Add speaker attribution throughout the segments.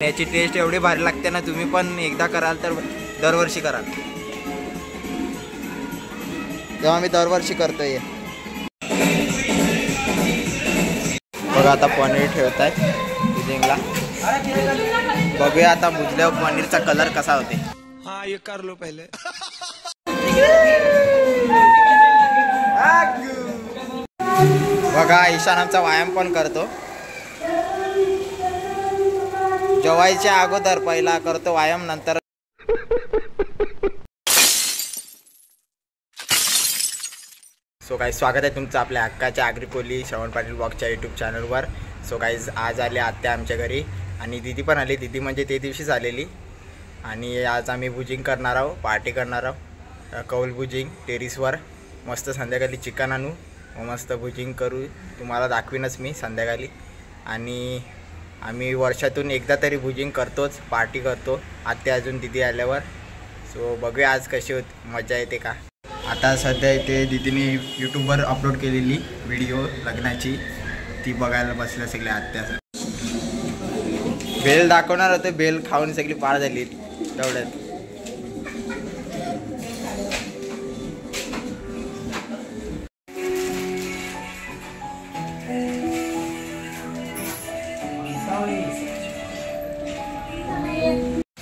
Speaker 1: याची टेस्ट एवढी भारी लागते ना, तुम्ही पण एकदा कराल तर दरवर्षी कराल. तेव्हा मी दरवर्षी करतोय. बघा आता पनीर ठेवत आहे भुजिंगला. बघूया आता भुजल्यावर पनीरचा कलर कसा होते.
Speaker 2: हाँ ये कर लो पहले.
Speaker 1: बघा ईशान आमचा व्यायाम पण करतो. जेवायच्या अगोदर पहिला करतो व्यायाम, नंतर सो गाईज स्वागत आहे तुमचं आपल्या हक्काच्या आग्रिकोली श्रवण पाटील ब्लॉगच्या यूट्यूब चॅनलवर. सो गाईज आज आले आत्या आमच्या घरी आणि दीदी पण आली. दीदी म्हणजे ते दिवशीच आलेली. आणि आज आम्ही भुजिंग करणार आहोत, पार्टी करणार आहोत. कौल भुजिंग टेरिसवर. मस्त संध्याकाळी चिकन आणू, मस्त भुजिंग करू. तुम्हाला दाखवीनच मी संध्याकाळी. आणि आम्ही वर्षातून एकदा तरी भुजिंग करतोच, पार्टी करतो आत्या अजून दीदी आल्यावर. सो बघूया आज कशी मजा येते का. आता सध्या इथे दीदीने यूट्यूबवर अपलोड केलेली व्हिडिओ लग्नाची, ती बघायला बसल्या सगळ्या आत्या. बेल दाखवणार होते, बेल खाऊन सगळी पार झाली तेवढ्यात.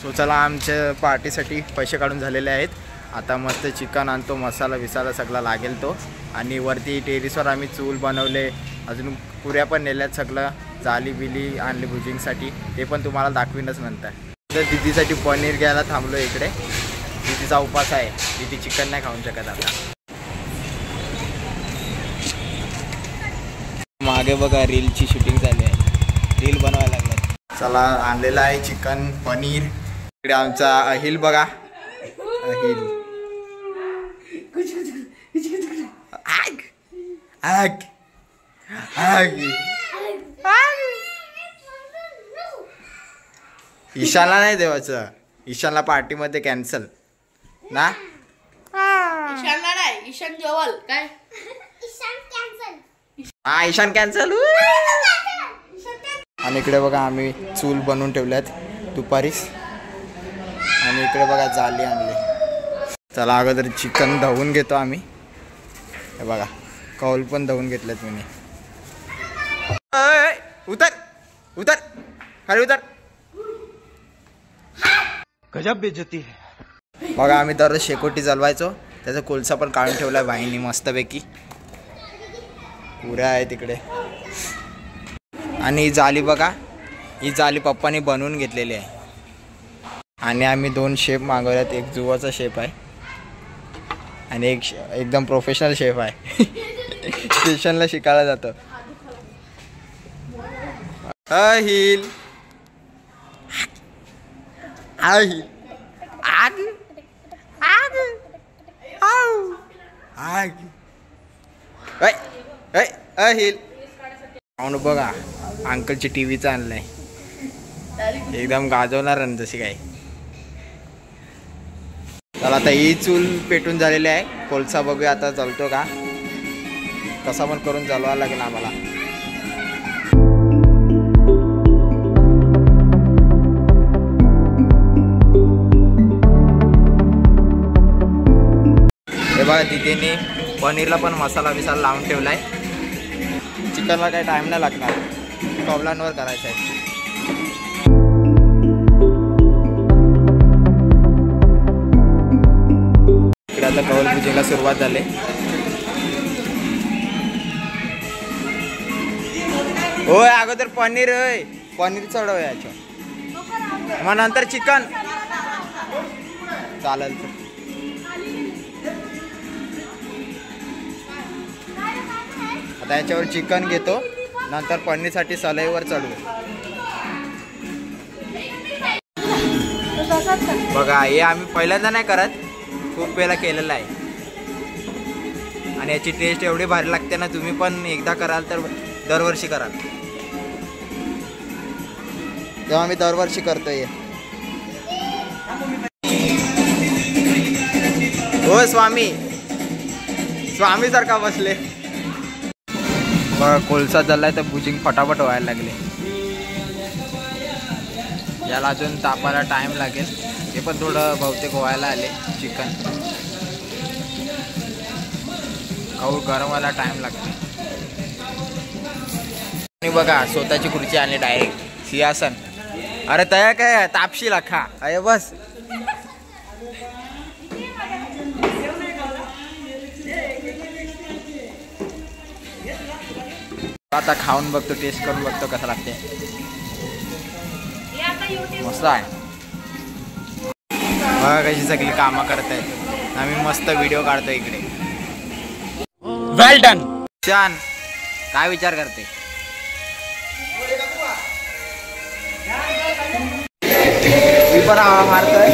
Speaker 1: सो चला आमच्या पार्टीसाठी पैसे काढून झालेले आहेत. आता मस्त चिकन आणतो, मसाला विसाला सगळा लागेल तो. आणि वरती टेरिसवर आम्ही चूल बनवले, अजून पुऱ्या पण नेल्यात, सगळं जाली बिली आणली भुजिंगसाठी, ते पण तुम्हाला दाखवीनच नंतर. तर दीदीसाठी पनीर घ्यायला थांबलो इकडे. दीदीचा उपास आहे, दीदी चिकन नाही खाऊ शकत. आता मागे बघा रीलची शूटिंग झाली आहे, रील बनवायला लागलं. चला आणलेलं आहे चिकन पनीर. इकडे आमचा अहिल बघा, अहिल आग आग आग. ईशानला नाही देवाचं, ईशानला पार्टीमध्ये कॅन्सल ना.
Speaker 3: ईशानला नाही, ईशान जेवल काय.
Speaker 1: हा ईशान कॅन्सल. आणि इकडे बघा आम्ही चूल बनवून ठेवल्यात दुपारीच. आणि इकडे बघा जाली आणली. चला अगोदर चिकन धुवून घेतो आम्ही. हे बघा कौल पण धुवून घेतलेत मी. उतर उतर खाली उतर.
Speaker 2: गजब बेइज्जती है.
Speaker 1: बघा आम्ही दररोज शेकोटी जलवायचो, त्याचा कोळसा पण काढून ठेवलाय बाईंनी मस्तपैकी. पुऱ्या आहे तिकडे. आणि ही जाली बघा, ही जाली पप्पानी बनवून घेतलेली आहे. आणि आम्ही 2 शेफ मागवल्यात. एक जुवाचा शेफ आहे आणि एक एकदम प्रोफेशनल शेफ आहे. स्टेशनला शिकायला जातो. अहिल अहिल आग आग आग अहिल. पाहून बघा अंकलची टीव्हीचं आणलंय, एकदम गाजवणार आणि जशी काय. चला आता ही चूल पेटून झालेली आहे. कोळसा बघूया आता जलतो का, कसा पण करून जलवायला लागेल आम्हाला. हे बघा तिथे पनीरला पण मसाला बिसाला लावून ठेवलाय. चिकनला काही टाइम नाही लागणार, कौलांवर करायचं आहे. इकडे आता कौल पूजेला सुरुवात झाली. होय अगोदर पनीर, होय पनीर चढव याच्या, मग नंतर चिकन चालेल. आता याच्यावर चिकन घेतो, नंतर पनीरसाठी सलईवर चढवू. बघा हे आम्ही पहिल्यांदा नाही करत, खूप वेळा केलेलं आहे. आणि याची टेस्ट एवढी भारी लागते ना, तुम्ही पण एकदा कराल तर दरवर्षी कराल. तेव्हा मी दरवर्षी करतोय. हो स्वामी, स्वामी सारखा बसले. बघा कोळसा झालाय तर भुजिंग फटाफट व्हायला लागले. याला अजून तापायला टाइम लागेल. हे पण थोडं बहुतेक व्हायला आले चिकन. खाऊ गरम व्हायला टाइम लागते. आणि बघा स्वतःची खुर्ची आणली डायरेक्ट सिंहासन. अरे तया काय तापशील अख्खा. अरे बस आता खाऊन बघतो, टेस्ट करून बघतो कसं लागते. मस्त आहे. बघा कशी सगळी कामं करतायत. आम्ही मस्त व्हिडिओ काढतो इकडे.
Speaker 2: वेल डन.
Speaker 1: छान. काय विचार करते? मी पण हवा मारतोय.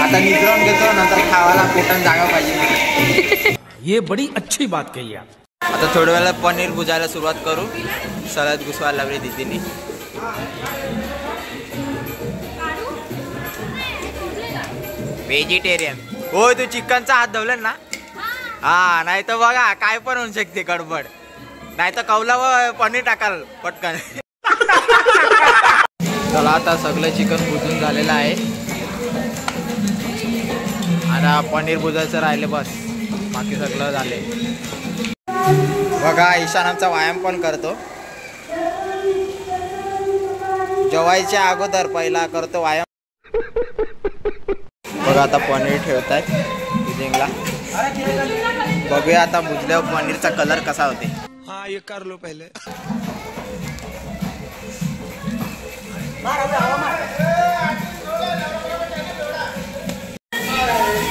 Speaker 1: आता निद्रून घेतो, नंतर खावायला पोटात जागा पाहिजे.
Speaker 2: ये बड़ी अच्छी बात कही आप.
Speaker 1: आता थोड्या वेळेला पनीर भुजायला सुरुवात करू. सलाद घुसवायला लागली दीदीने. व्हेजिटेरियन. हो तू चिकनचा हात धवलं ना. हा नाही तर बघा काय पण होऊ शकते गडबड. नाही तर कौलावर पनीर टाकाल पटकन. चला आता सगळं चिकन भुजून झालेलं आहे. आता पनीर भुजायचं राहिले बस. बाकी सगळं झाले. बघा ईशान आमचा व्यायाम पण करतो. जेवायच्या अगोदर पहिला करतो व्यायाम. बघा आता पनीर ठेवताय भुजिंगला. बघूया आता भुजल्यावर पनीरचा कलर कसा होते.
Speaker 2: हाँ ये कर लो पहले.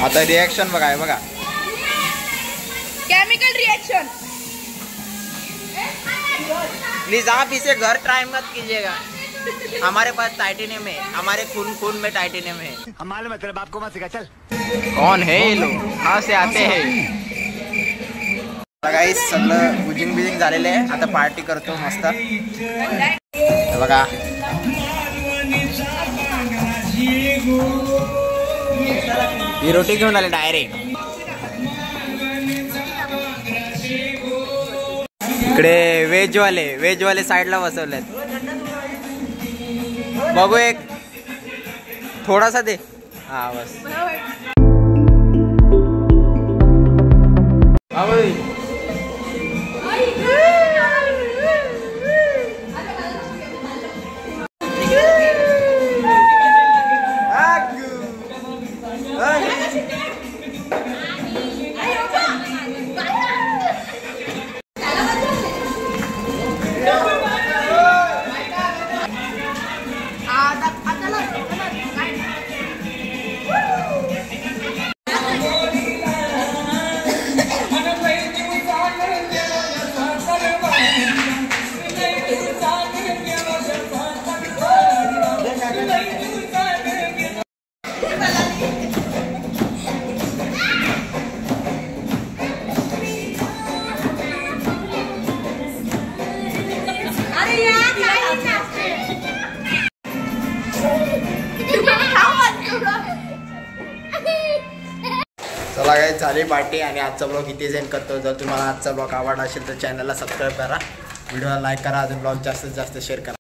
Speaker 1: आता रिएक्शन बघा. आहे बघा
Speaker 3: केमिकल रिएक्शन.
Speaker 1: प्लीज आप इसे घर ट्राई मत कीजिएगा. हमारे पास टाइटेनियम है. हमारे खून में टाइटेनियम है.
Speaker 2: हमारे में तेरे बाप को मत सिखा चल.
Speaker 1: कौन है ये लोग, कहाँ से आते हैं. गाइस सगळं भुजिंग बिजिंग झालेलं आहे. आता पार्टी करतो मस्त. बघा ही रोटी घेऊन आले डायरेक्ट. इकडे व्हेजवाले साईडला बसवलेत. बघू एक थोडासा दे. हा बस. चला काय झाली पार्टी आणि आजचा ब्लॉग इथे एंड करतो. जर तुम्हाला आजचा ब्लॉग आवडला असेल तर चॅनलला सबस्क्राईब करा, व्हिडिओला लाईक करा, अजून ब्लॉग जास्तीत जास्त शेअर करा.